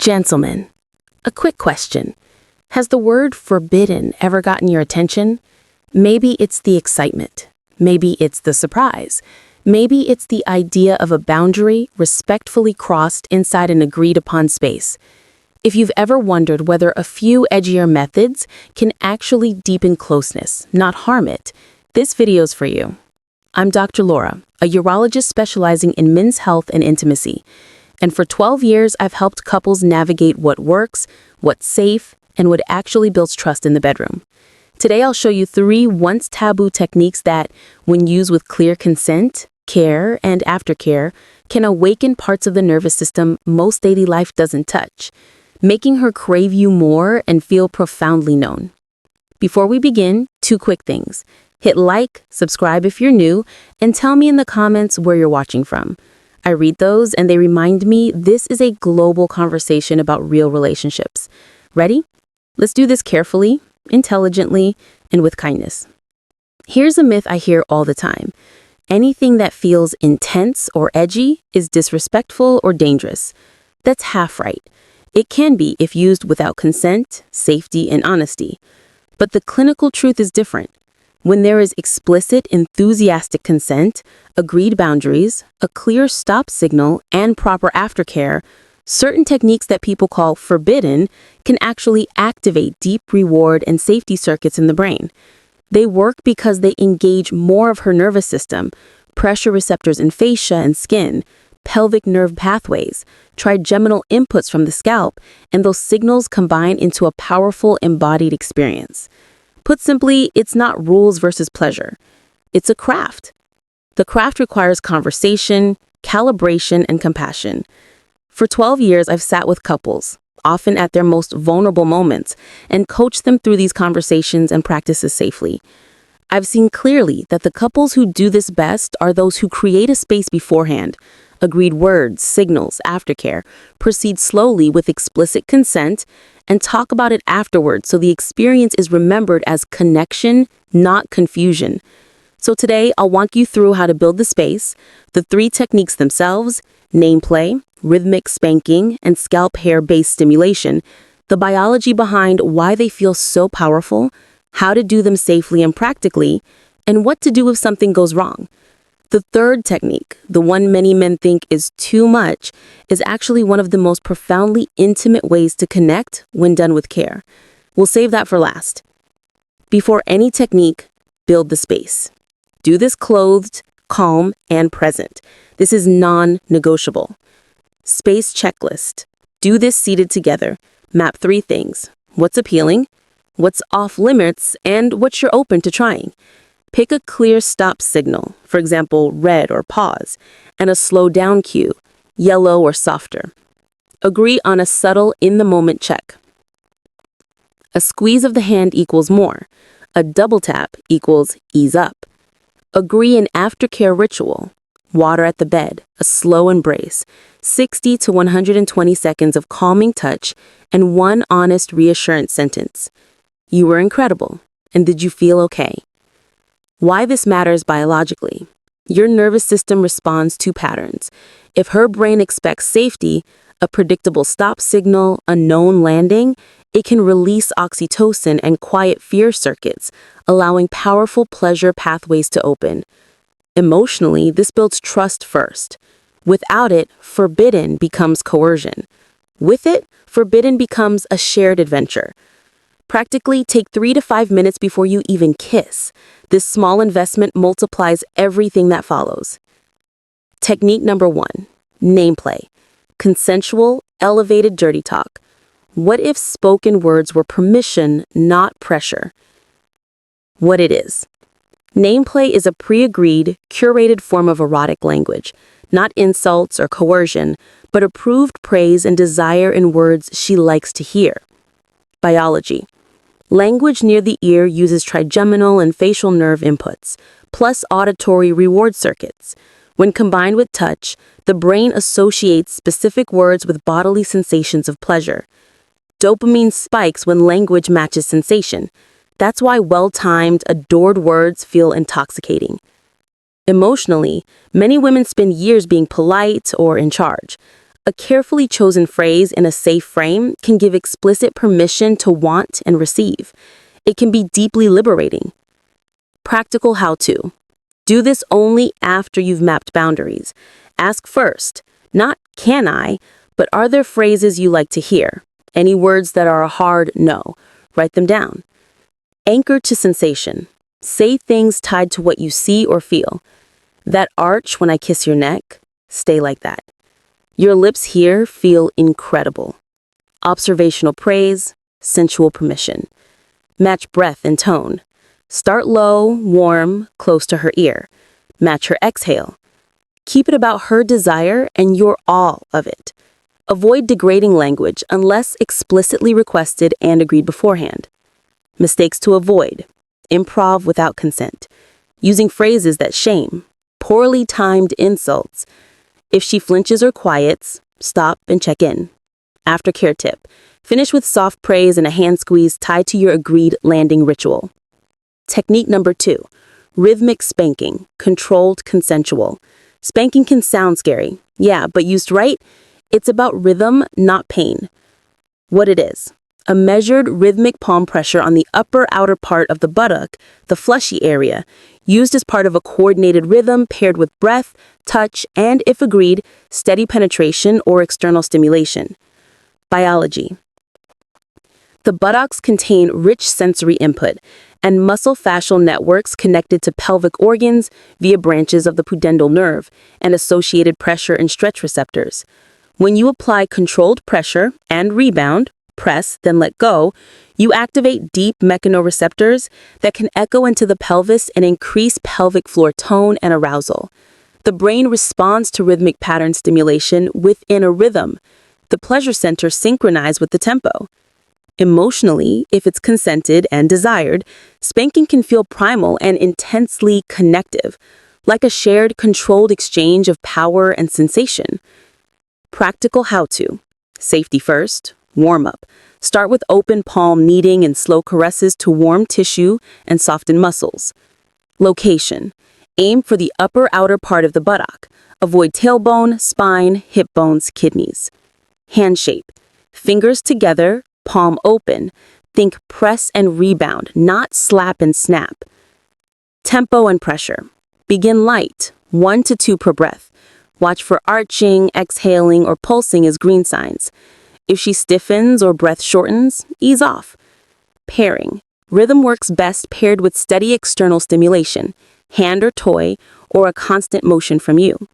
Gentlemen, a quick question. Has the word forbidden ever gotten your attention? Maybe it's the excitement. Maybe it's the surprise. Maybe it's the idea of a boundary respectfully crossed inside an agreed-upon space. If you've ever wondered whether a few edgier methods can actually deepen closeness, not harm it, this video's for you. I'm Dr. Laura, a urologist specializing in men's health and intimacy. And for 12 years, I've helped couples navigate what works, what's safe, and what actually builds trust in the bedroom. Today, I'll show you 3 once taboo techniques that, when used with clear consent, care, and aftercare, can awaken parts of the nervous system most daily life doesn't touch, making her crave you more and feel profoundly known. Before we begin, 2 quick things. Hit like, subscribe if you're new, and tell me in the comments where you're watching from. I read those and they remind me this is a global conversation about real relationships. Ready? Let's do this carefully, intelligently, and with kindness. Here's a myth I hear all the time. Anything that feels intense or edgy is disrespectful or dangerous. That's half right. It can be if used without consent, safety, and honesty. But the clinical truth is different. When there is explicit, enthusiastic consent, agreed boundaries, a clear stop signal, and proper aftercare, certain techniques that people call forbidden can actually activate deep reward and safety circuits in the brain. They work because they engage more of her nervous system, pressure receptors in fascia and skin, pelvic nerve pathways, trigeminal inputs from the scalp, and those signals combine into a powerful embodied experience. Put simply, it's not rules versus pleasure. It's a craft. The craft requires conversation, calibration, and compassion. For 12 years, I've sat with couples, often at their most vulnerable moments, and coached them through these conversations and practices safely. I've seen clearly that the couples who do this best are those who create a space beforehand, agreed words, signals, aftercare, proceed slowly with explicit consent, and talk about it afterwards so the experience is remembered as connection, not confusion. So today, I'll walk you through how to build the space, the 3 techniques themselves, nameplay, rhythmic spanking, and scalp hair-based stimulation, the biology behind why they feel so powerful, how to do them safely and practically, and what to do if something goes wrong. The 3rd technique, the one many men think is too much, is actually one of the most profoundly intimate ways to connect when done with care. We'll save that for last. Before any technique, build the space. Do this clothed, calm, and present. This is non-negotiable. Space checklist. Do this seated together. Map 3 things. What's appealing, what's off limits, and what you're open to trying. Pick a clear stop signal, for example, red or pause, and a slow down cue, yellow or softer. Agree on a subtle in-the-moment check. A squeeze of the hand equals more. A double tap equals ease up. Agree an aftercare ritual. Water at the bed, a slow embrace, 60 to 120 seconds of calming touch, and 1 honest reassurance sentence. You were incredible, and did you feel okay? Why this matters biologically. Your nervous system responds to patterns. If her brain expects safety, a predictable stop signal, a known landing, it can release oxytocin and quiet fear circuits, allowing powerful pleasure pathways to open. Emotionally, this builds trust first. Without it, forbidden becomes coercion. With it, forbidden becomes a shared adventure. Practically, take 3 to 5 minutes before you even kiss. This small investment multiplies everything that follows. Technique number 1, nameplay. Consensual, elevated dirty talk. What if spoken words were permission, not pressure? What it is. Nameplay is a pre-agreed, curated form of erotic language, not insults or coercion, but approved praise and desire in words she likes to hear. Biology. Language near the ear uses trigeminal and facial nerve inputs, plus auditory reward circuits. When combined with touch, the brain associates specific words with bodily sensations of pleasure. Dopamine spikes when language matches sensation. That's why well-timed, adored words feel intoxicating. Emotionally, many women spend years being polite or in charge. A carefully chosen phrase in a safe frame can give explicit permission to want and receive. It can be deeply liberating. Practical how-to. Do this only after you've mapped boundaries. Ask first, not can I, but are there phrases you like to hear? Any words that are a hard no. Write them down. Anchor to sensation. Say things tied to what you see or feel. That arch when I kiss your neck, stay like that. Your lips here feel incredible. Observational praise, sensual permission. Match breath and tone. Start low, warm, close to her ear. Match her exhale. Keep it about her desire and you're all of it. Avoid degrading language unless explicitly requested and agreed beforehand. Mistakes to avoid. Improv without consent. Using phrases that shame. Poorly timed insults. If she flinches or quiets, stop and check in. Aftercare tip. Finish with soft praise and a hand squeeze tied to your agreed landing ritual. Technique number 2. Rhythmic spanking. Controlled, consensual. Spanking can sound scary. Yeah, but used right, it's about rhythm, not pain. What it is. A measured rhythmic palm pressure on the upper outer part of the buttock, the fleshy area, used as part of a coordinated rhythm paired with breath, touch, and, if agreed, steady penetration or external stimulation. Biology. The buttocks contain rich sensory input and muscle-fascial networks connected to pelvic organs via branches of the pudendal nerve and associated pressure and stretch receptors. When you apply controlled pressure and rebound, press, then let go, you activate deep mechanoreceptors that can echo into the pelvis and increase pelvic floor tone and arousal. The brain responds to rhythmic pattern stimulation within a rhythm. The pleasure centers synchronize with the tempo. Emotionally, if it's consented and desired, spanking can feel primal and intensely connective, like a shared, controlled exchange of power and sensation. Practical how-to. Safety first. Warm up. Start with open palm kneading and slow caresses to warm tissue and soften muscles. Location. Aim for the upper outer part of the buttock. Avoid tailbone, spine, hip bones, kidneys. Hand shape. Fingers together, palm open. Think press and rebound, not slap and snap. Tempo and pressure. Begin light, 1 to 2 per breath. Watch for arching, exhaling, or pulsing as green signs. If she stiffens or breath shortens, ease off. Pairing. Rhythm works best paired with steady external stimulation, hand or toy, or a constant motion from you.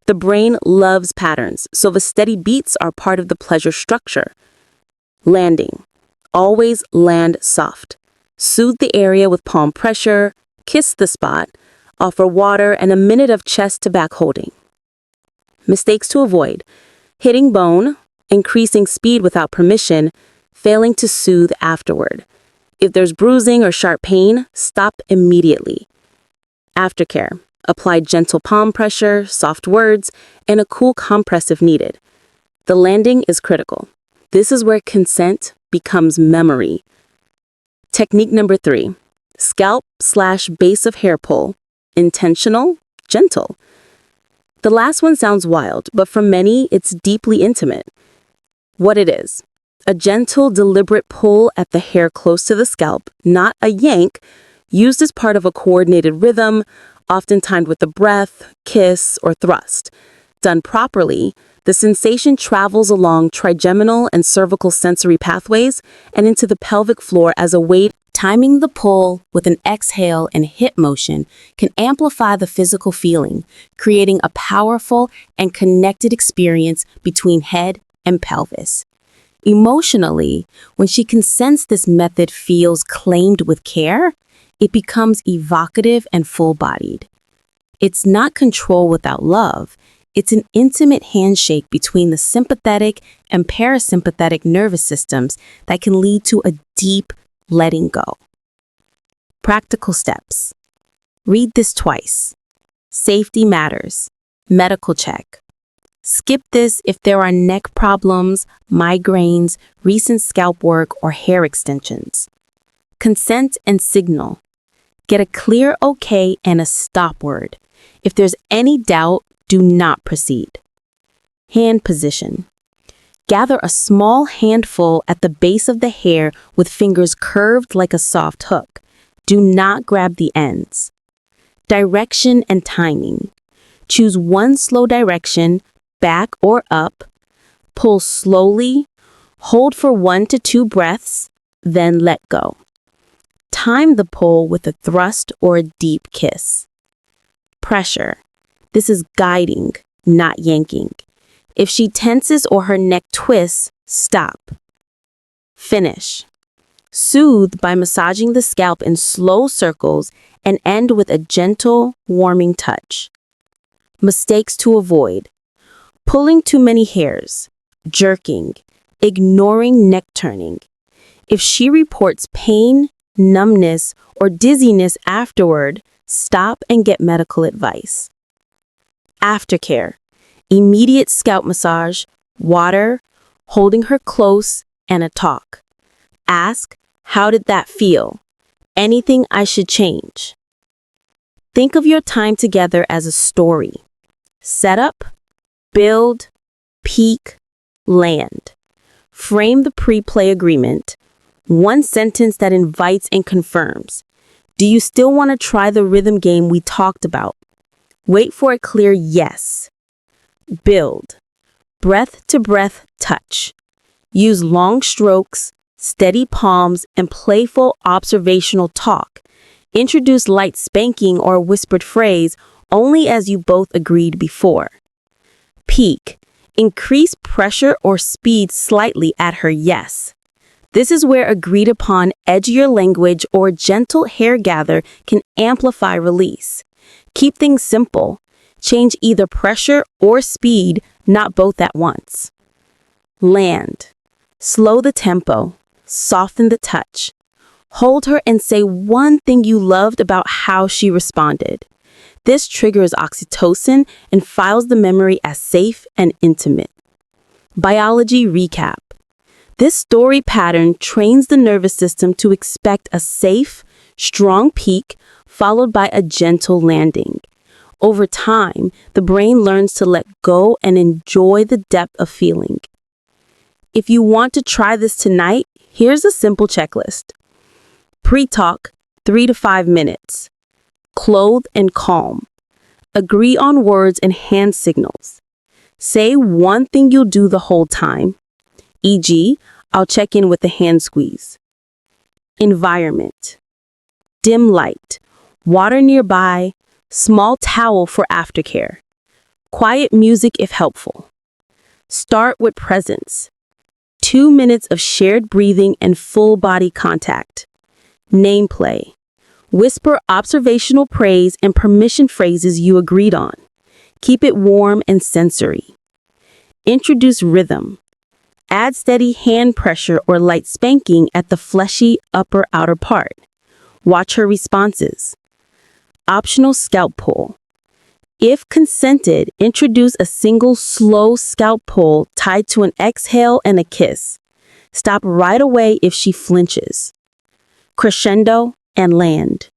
The brain loves patterns, so the steady beats are part of the pleasure structure. Landing. Always land soft. Soothe the area with palm pressure, kiss the spot, offer water and a minute of chest to back holding. Mistakes to avoid. Hitting bone, increasing speed without permission, failing to soothe afterward. If there's bruising or sharp pain, stop immediately. Aftercare. Apply gentle palm pressure, soft words, and a cool compress if needed. The landing is critical. This is where consent becomes memory. Technique number 3. Scalp/base of hair pull. Intentional, gentle. The last one sounds wild, but for many, it's deeply intimate. What it is. A gentle, deliberate pull at the hair close to the scalp, not a yank, used as part of a coordinated rhythm, often timed with a breath, kiss, or thrust. Done properly, the sensation travels along trigeminal and cervical sensory pathways and into the pelvic floor as a weight. Timing the pull with an exhale and hip motion can amplify the physical feeling, creating a powerful and connected experience between head and pelvis. Emotionally, when she can sense this method feels claimed with care, it becomes evocative and full-bodied. It's not control without love. It's an intimate handshake between the sympathetic and parasympathetic nervous systems that can lead to a deep letting go. Practical steps. Read this twice. Safety matters. Medical check. Skip this if there are neck problems, migraines, recent scalp work, or hair extensions. Consent and signal. Get a clear okay and a stop word. If there's any doubt, do not proceed. Hand position. Gather a small handful at the base of the hair with fingers curved like a soft hook. Do not grab the ends. Direction and timing. Choose one slow direction, back or up. Pull slowly. Hold for 1 to 2 breaths, then let go. Time the pull with a thrust or a deep kiss. Pressure. This is guiding, not yanking. If she tenses or her neck twists, stop. Finish. Soothe by massaging the scalp in slow circles and end with a gentle, warming touch. Mistakes to avoid. Pulling too many hairs, jerking, ignoring neck turning. If she reports pain, numbness, or dizziness afterward, stop and get medical advice. Aftercare. Immediate scalp massage, water, holding her close, and a talk. Ask, how did that feel? Anything I should change? Think of your time together as a story. Setup, build, peak, land. Frame the pre-play agreement. One sentence that invites and confirms. Do you still want to try the rhythm game we talked about? Wait for a clear yes. Build. Breath to breath touch. Use long strokes, steady palms, and playful observational talk. Introduce light spanking or a whispered phrase only as you both agreed before. Peak. Increase pressure or speed slightly at her yes. This is where agreed upon edgier language or gentle hair gather can amplify release. Keep things simple. Change either pressure or speed, not both at once. Land. Slow the tempo. Soften the touch. Hold her and say one thing you loved about how she responded. This triggers oxytocin and files the memory as safe and intimate. Biology recap. This story pattern trains the nervous system to expect a safe, strong peak followed by a gentle landing. Over time, the brain learns to let go and enjoy the depth of feeling. If you want to try this tonight, here's a simple checklist. Pre-talk, 3 to 5 minutes. Clothe and calm. Agree on words and hand signals. Say one thing you'll do the whole time. E.g., I'll check in with a hand squeeze. Environment. Dim light. Water nearby. Small towel for aftercare. Quiet music if helpful. Start with presence. 2 minutes of shared breathing and full body contact. Name play. Whisper observational praise and permission phrases you agreed on. Keep it warm and sensory. Introduce rhythm. Add steady hand pressure or light spanking at the fleshy upper outer part. Watch her responses. Optional scalp pull. If consented, introduce a single slow scalp pull tied to an exhale and a kiss. Stop right away if she flinches. Crescendo and land.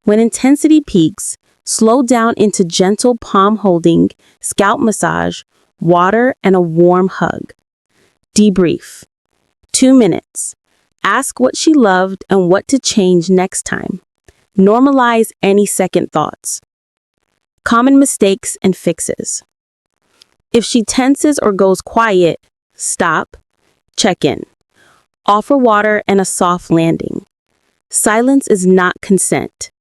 When intensity peaks, slow down into gentle palm holding, scalp massage, water, and a warm hug. Debrief. 2 minutes. Ask what she loved and what to change next time. Normalize any second thoughts. Common mistakes and fixes. If she tenses or goes quiet, stop, check in. Offer water and a soft landing. Silence is not consent.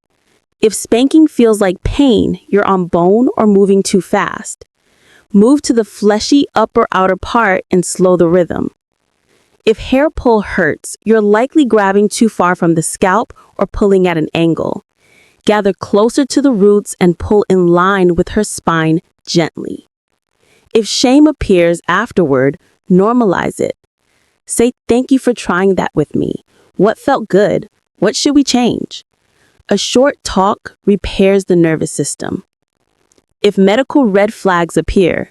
If spanking feels like pain, you're on bone or moving too fast. Move to the fleshy upper outer part and slow the rhythm. If hair pull hurts, you're likely grabbing too far from the scalp or pulling at an angle. Gather closer to the roots and pull in line with her spine gently. If shame appears afterward, normalize it. Say thank you for trying that with me. What felt good? What should we change? A short talk repairs the nervous system. If medical red flags appear,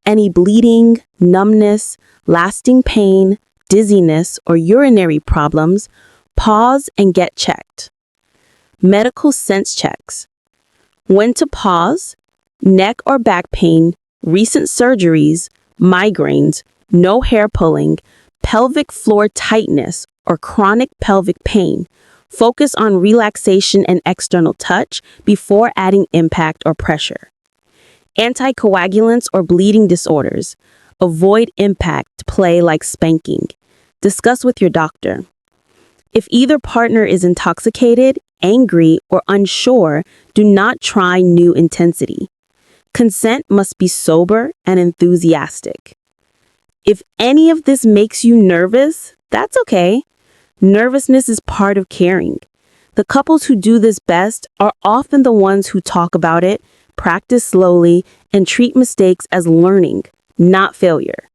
any bleeding, numbness, lasting pain, dizziness, or urinary problems, pause and get checked. Medical sense checks. When to pause, neck or back pain, recent surgeries, migraines, no hair pulling, pelvic floor tightness, or chronic pelvic pain, focus on relaxation and external touch before adding impact or pressure. Anticoagulants or bleeding disorders, avoid impact play like spanking. Discuss with your doctor. If either partner is intoxicated, angry, or unsure, do not try new intensity. Consent must be sober and enthusiastic. If any of this makes you nervous, that's okay. Nervousness is part of caring. The couples who do this best are often the ones who talk about it, practice slowly, and treat mistakes as learning, not failure.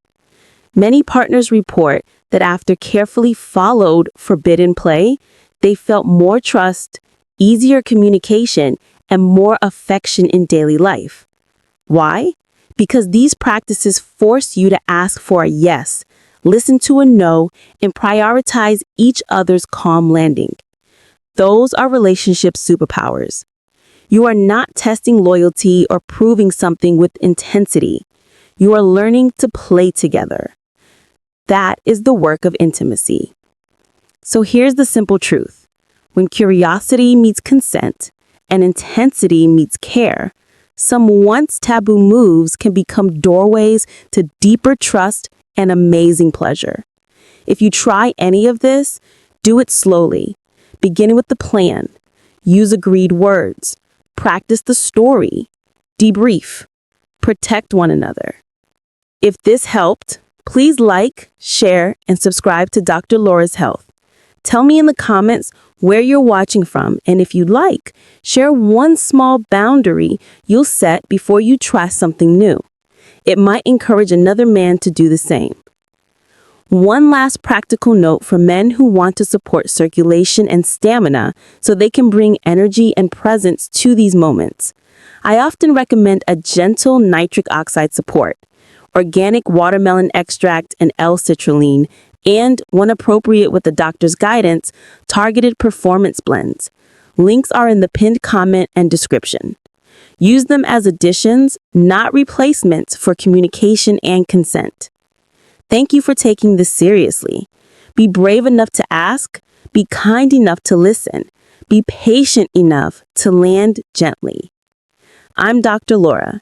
Many partners report that after carefully followed forbidden play, they felt more trust, easier communication, and more affection in daily life. Why? Because these practices force you to ask for a yes, listen to a no, and prioritize each other's calm landing. Those are relationship superpowers. You are not testing loyalty or proving something with intensity. You are learning to play together. That is the work of intimacy. So here's the simple truth. When curiosity meets consent and intensity meets care, some once taboo moves can become doorways to deeper trust and amazing pleasure. If you try any of this, do it slowly. Begin with the plan. Use agreed words. Practice the story. Debrief. Protect one another. If this helped, please like, share, and subscribe to Dr. Laura's Health. Tell me in the comments where you're watching from, and if you'd like, share one small boundary you'll set before you try something new. It might encourage another man to do the same. One last practical note for men who want to support circulation and stamina so they can bring energy and presence to these moments. I often recommend a gentle nitric oxide support, organic watermelon extract and L-citrulline, and, when appropriate with the doctor's guidance, targeted performance blends. Links are in the pinned comment and description. Use them as additions, not replacements for communication and consent. Thank you for taking this seriously. Be brave enough to ask, be kind enough to listen, be patient enough to land gently. I'm Dr. Laura.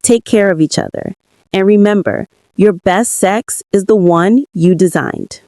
Take care of each other. And remember, your best sex is the one you designed.